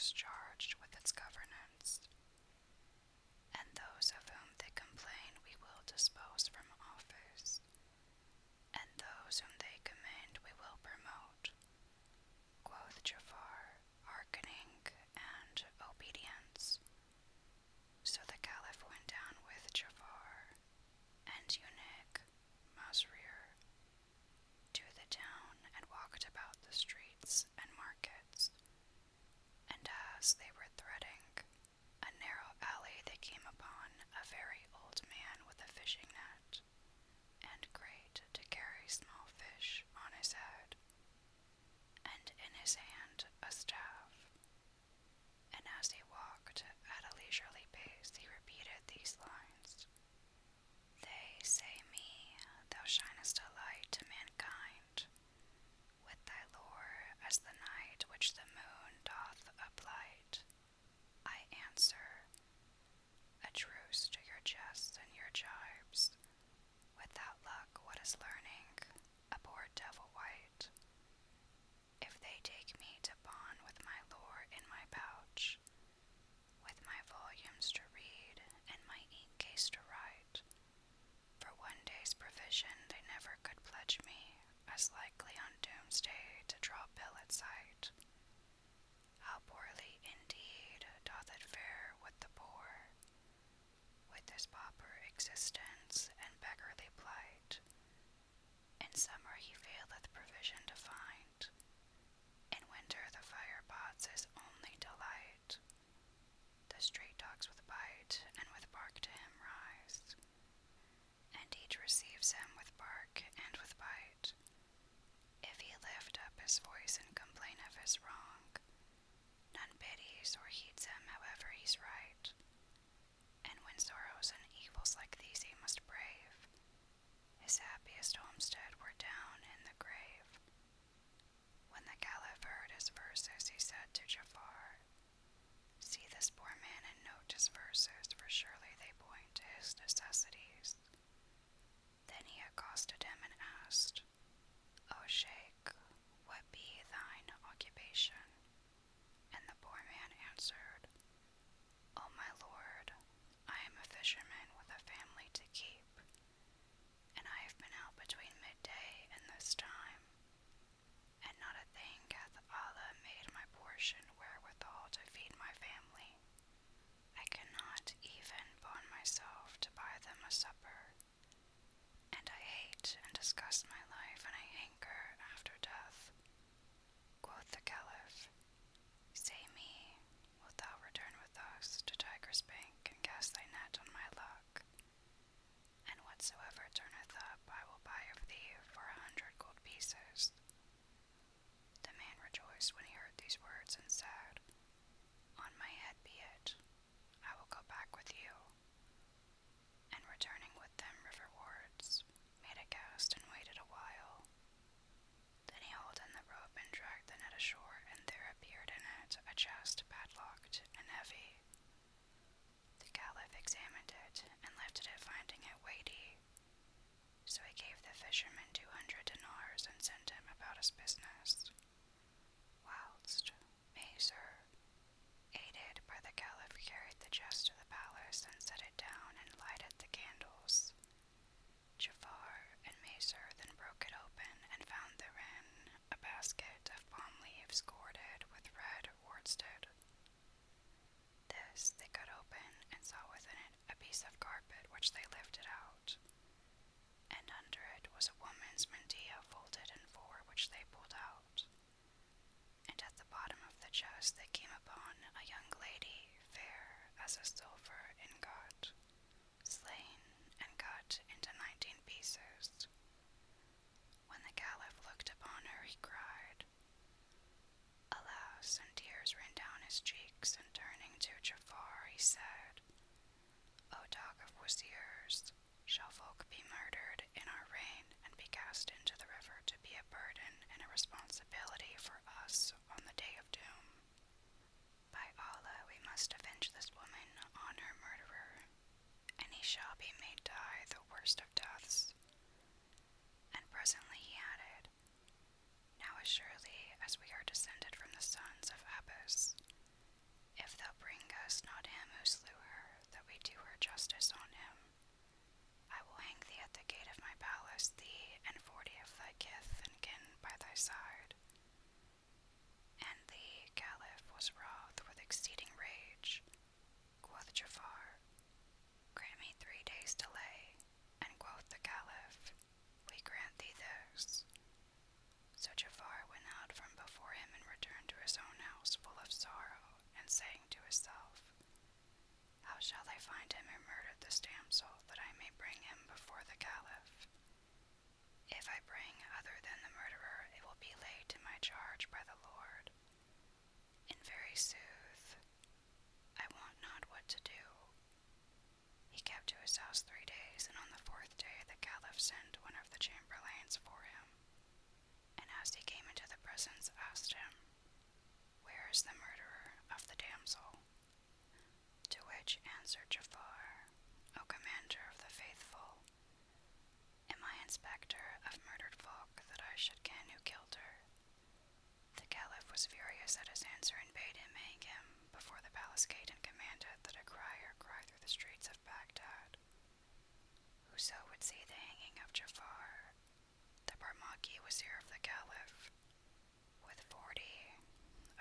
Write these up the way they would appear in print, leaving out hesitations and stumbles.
those charged with its governance, and those of whom they complain we will dispose from office, and those whom they commend we will promote. Quoth Jafar, hearkening and obedience. So the Caliph went down with Jafar and eunuch Masrir to the town and walked about the streets and markets, and as they were threading a narrow alley they came upon a very old man with a fishing net, and great to carry small fish on his head, and in his hand a staff. And as he walked at a leisurely pace he repeated these lines: They say me, thou shinest a light to mankind, with thy lore as the night which the moon doth uplight. I answer, a truce to your jests and your jibes. Without luck, what is learning? A poor devil wight. If they take me to pawn with my lore in my pouch, with my volumes to read and my ink case to write, for one day's provision they never could pledge me, as likely on doomsday to draw bill at sight. How poorly indeed doth it fare with the poor, with his pauper existence and beggarly plight. In summer he faileth provision to find, in winter the fire pot's his only delight. The street dogs with bite and with bark to him rise, and each receives him with bark and with bite. If he lift up his voice and complain of his wrong, none pities or heeds him however he's right. And when sorrows and evils like these he must brave, his happiest homestead were down in the grave. When the Caliph heard his verses, he said to Jafar, See this poor man and note his verses, for surely they point to his necessities. Then he accosted him and asked, O Sheikh, what be thine occupation? And the poor man answered, O my lord, I am a fisherman with a family to keep, and I have been out between midday and this time, and not a thing hath Allah made my portion wherewithal to feed my family. I cannot even bond myself to buy them a supper, and I hate and disgust my life, and I hanker after death. Quoth the Caliph, Say me, wilt thou return with us to Tiger's Bank and cast thy net on my luck? And whatsoever turneth up I will buy of thee for 100 gold pieces. The man rejoiced when he heard these words and said, On my head be it, I will go back with you. And returning with them riverwards, made a cast and waited a while. Then he hauled in the rope and dragged the net ashore, and there appeared in it a chest padlocked and heavy. The Caliph examined it and lifted it, finding it weighty. So he gave the fisherman 200 dinars and sent him about his business, whilst Mazer, aided by the Caliph, carried the chest to the palace and set it down and lighted the candles. Jafar and Mazer then broke it open and found therein a basket of palm leaves corded with red worsted. This they cut open and saw within it a piece of carpet which they lifted out, and under it was a woman's mantilla folded in four, which they pulled out. And at the bottom of the chest they came upon a young lady, fair as a silver ingot, slain and cut into 19 pieces. When the Caliph looked upon her, he cried, Alas, and tears ran down his cheeks, and turning to Jafar, he said, O dog of Wazirs, shall folk be murdered in our reign and be cast into the river to be a burden and a responsibility for us on the day of doom? By Allah, we must avenge this woman on her murderer, and he shall be made die the worst of deaths. justice on him. I will hang thee at the gate of my palace, thee and 40 of thy kith and kin by thy side. And the Caliph was wroth with exceeding rage. Quoth Ja'afar, Grant me 3 days' delay. And quoth the Caliph, We grant thee this. So Ja'afar went out from before him and returned to his own house full of sorrow, and saying to himself, How shall I find him who murdered this damsel, that I may bring him before the Caliph? If I bring other than the murderer, it will be laid to my charge by the Lord. In very sooth, I want not what to do. He kept to his house 3 days, and on the 4th day the Caliph sent one of the chamberlains for him, and as he came into the presence asked him, Where is the murderer of the damsel? To which answered Ja'afar, O Commander of the Faithful, am I inspector of murdered folk that I should ken who killed her? The Caliph was furious at his answer and bade him hang him before the palace gate and commanded that a crier cry through the streets of Baghdad. Whoso would see the hanging of Ja'afar, the Barmaki wazir of the Caliph, with 40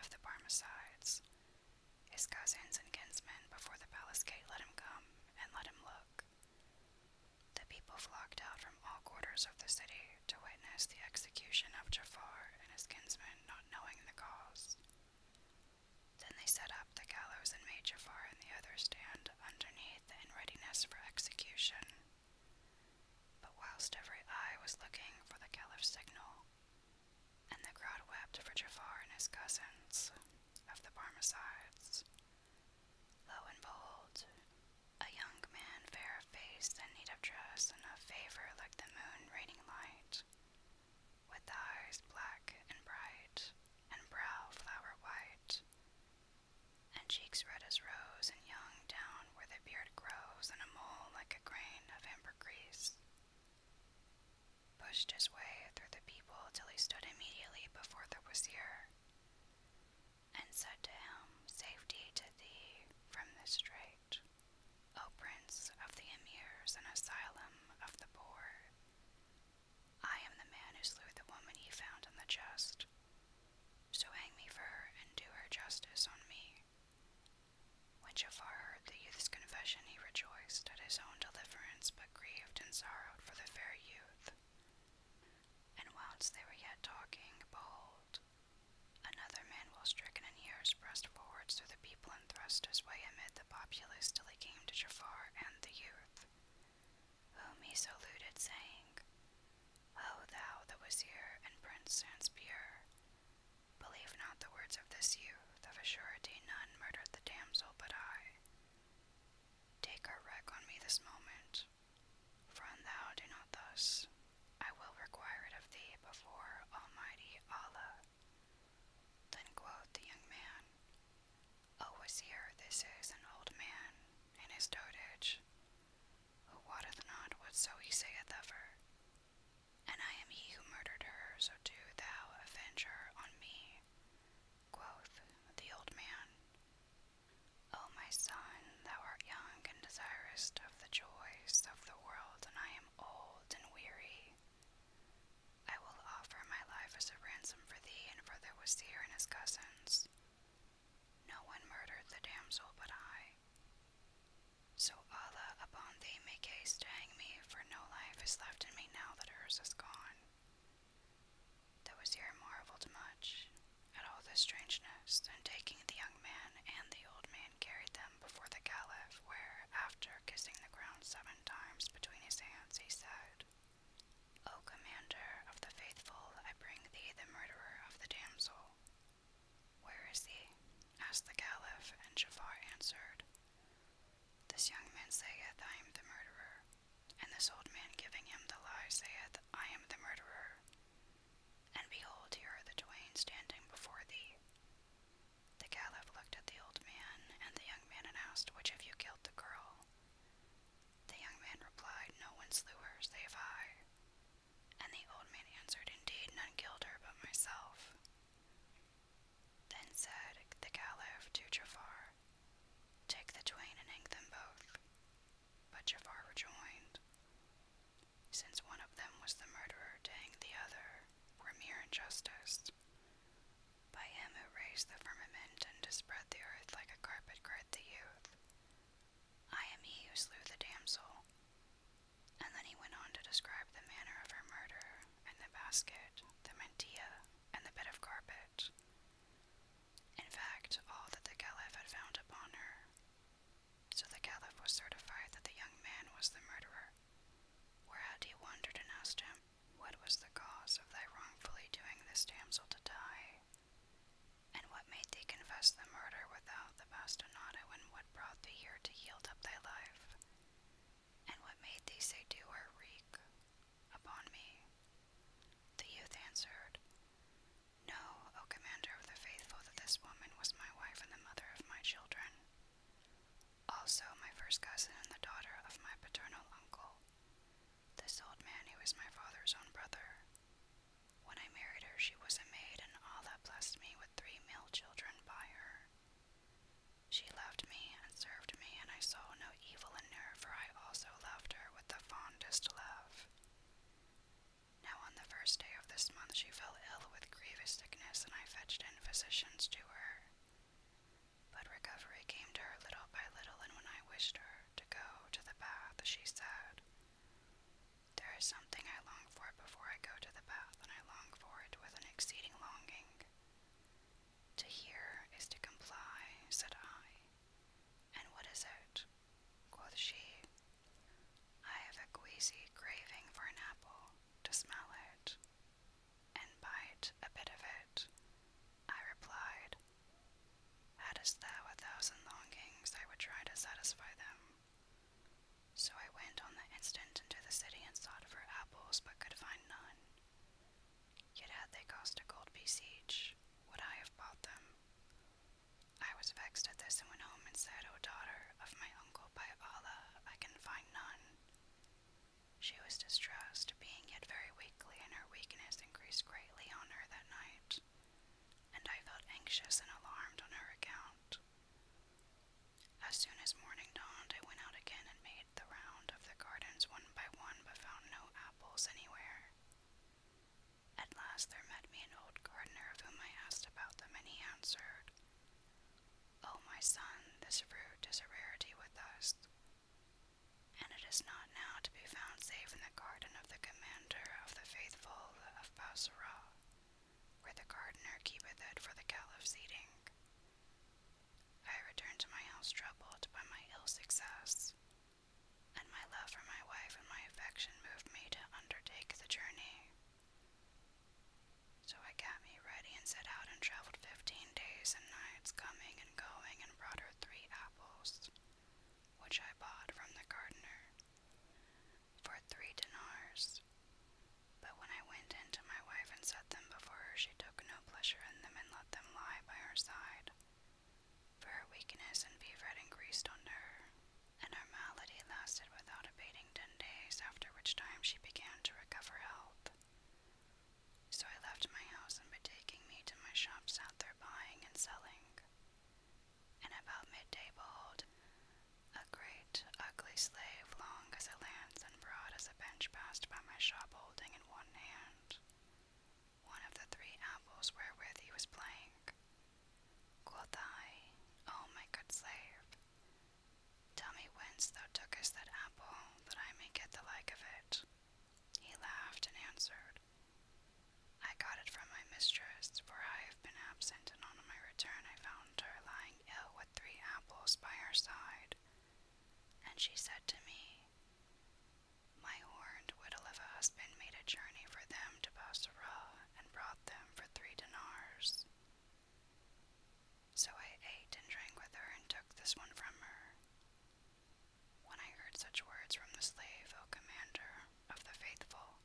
of the Barmecides, his cousins and kinsmen, before the palace gate, let him come and let him look. The people flocked out from all quarters of the city to witness the execution of Ja'afar and his kinsmen, not knowing the cause. Then they set up the gallows and made Ja'afar and the others stand underneath in readiness for execution. But whilst every eye was looking for the Caliph's signal, and the crowd wept for Ja'afar and his cousins of the Barmecides, lo and behold, a young man fair of face and neat of dress and of favor like the moon raining light, with eyes black and bright, and brow flower white, and cheeks red as rose, and young down where the beard grows, and a mole like a grain of ambergris, pushed his way through the people till he stood immediately before the wazir, and said to him, Safety to thee from this strait, O Prince of the Emirs and Asylum of the Poor. I am the man who slew the woman ye found in the chest, so hang me for her and do her justice on me. When Ja'afar heard the youth's confession, he rejoiced at his own deliverance, but grieved and sorrowed for the fair youth. And whilst they were yet talking, behold, another man well stricken in years pressed forwards through the people and thrust his way amid the populace till he came to Ja'afar and the youth, whom he saluted, saying, O thou, the wazir and prince sans peer, believe not the words of this youth, of a surety none murdered the damsel but I. Take her wreck on me this moment, for an thou do not thus, I will require it of thee before Almighty Allah. Then quoth the young man, O wazir, this is an old man in his dotage, who wotteth not whatso he saith of her, and I am he who murdered her, so do thou avenge her on me. Quoth the old man, O my son, thou art young and desirous of the joys of the world, and I am old and weary. I will offer my life as a ransom for thee and for the wazir and his cousins. No one murdered the damsel but I. So Allah upon thee make haste to hang me, for no life is left in me now that hers is gone. The wazir marveled much at all this strangeness, and taking the young man and the old man carried them before the Caliph, where, after kissing the ground 7 times between his hands, he said, O Commander of the Faithful, I bring thee the murderer of the damsel. Where is he? Asked the Caliph, and Ja'afar answered, This young man saith, I am the murderer, and this old man giving him the lie saith, I am the murderer. And behold, here are the twain standing before thee. The Caliph looked at the old man and the young man and asked, Which of you killed the girl? The young man replied, No one slew her, save I. And the old man answered, Indeed, none killed her but myself. Then said the Caliph to Ja'afar, Take the twain and hang them both, but slew the damsel. And then he went on to describe the manner of her murder, and the basket, the mantilla, and the bit of carpet. In fact, all that the Caliph had found upon her. So the Caliph was certified that the young man was the murderer, whereat he wondered and asked him, What was the cause of thy wrongfully doing this damsel to die? And what made thee confess the murder without the bastinado, and what brought thee here to yield up thy life? And what made thee say do her wreak upon me? The youth answered, Know, O Commander of the Faithful, that this woman was my wife and the mother of my children, also my first cousin and the daughter of my paternal uncle, this old man who is my father's own brother. When I married her, she was a maid, and Allah blessed me with 3 male children by her. She loved me and served me, and I saw no evil in her, for I also loved her with the fondest love. Now on the first day of this month she fell ill with grievous sickness, and I fetched in physicians to her. But recovery came to her little by little, and when I wished her to go to the bath, she said, There is something I long for before I go to the bath, and I long for it with an exceeding longing. To hear is to comply, said I. And what is it? Quoth she. I have a queasy craving for an apple, to smell it, and bite a bit of it. I replied, Hadst thou 1,000 longings, I would try to satisfy them. So I went on the instant into the city and sought for apples, but could find none. Yet had they cost a gold piece each, would I have bought them. I was vexed at this and went home and said, O daughter of my uncle, by Allah, I can find none. She was distressed, being yet very weakly, and her weakness increased greatly on her that night, and I felt anxious and alarmed on her account. As soon as morning dawned, I went out again and made the round of the gardens one by one, but found no apples anywhere. At last there met me an old gardener, of whom I asked about them, and he answered, O my son, this fruit is a rarity with us, and it is not now to be found save in the garden of the Commander of the Faithful of Basra, where the gardener keepeth it for the Caliph's eating. I returned to my house troubled by my ill success, and my love for my wife and my affection moved me to undertake the journey. So I got me ready and set out and traveled 15 days and nights, coming and going, and brought her 3 apples, which I bought from the gardener for 3 dinars. But when I went in to my wife and set them before her, she took no pleasure in them and let them lie by her side, for her weakness and fever had increased on her, and her malady lasted without abating 10 days, after which time she began to recover health. So I left my house and betaking me to my shop sat there buying and selling. And about midday, behold, a great ugly slave, long as a lance and broad as a bench, passed by my shop, holding in one hand one of the 3 apples wherewith he was playing. Quoth I, O my good slave, tell me whence thou tookest that apple, that I may get the like of it. He laughed and answered, I got it from my mistress, for I have been absent, and on my return I found her lying ill with 3 apples by her side. And she said to me, My horned widow of a husband made a journey for them to Basra, and brought them for 3 dinars. So I ate and drank with her, and took this one from her. When I heard such words from the slave, O Commander of the Faithful,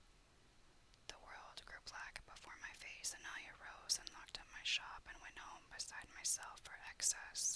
the world grew black before my face, and I arose and locked up my shop, and went home beside myself for excess.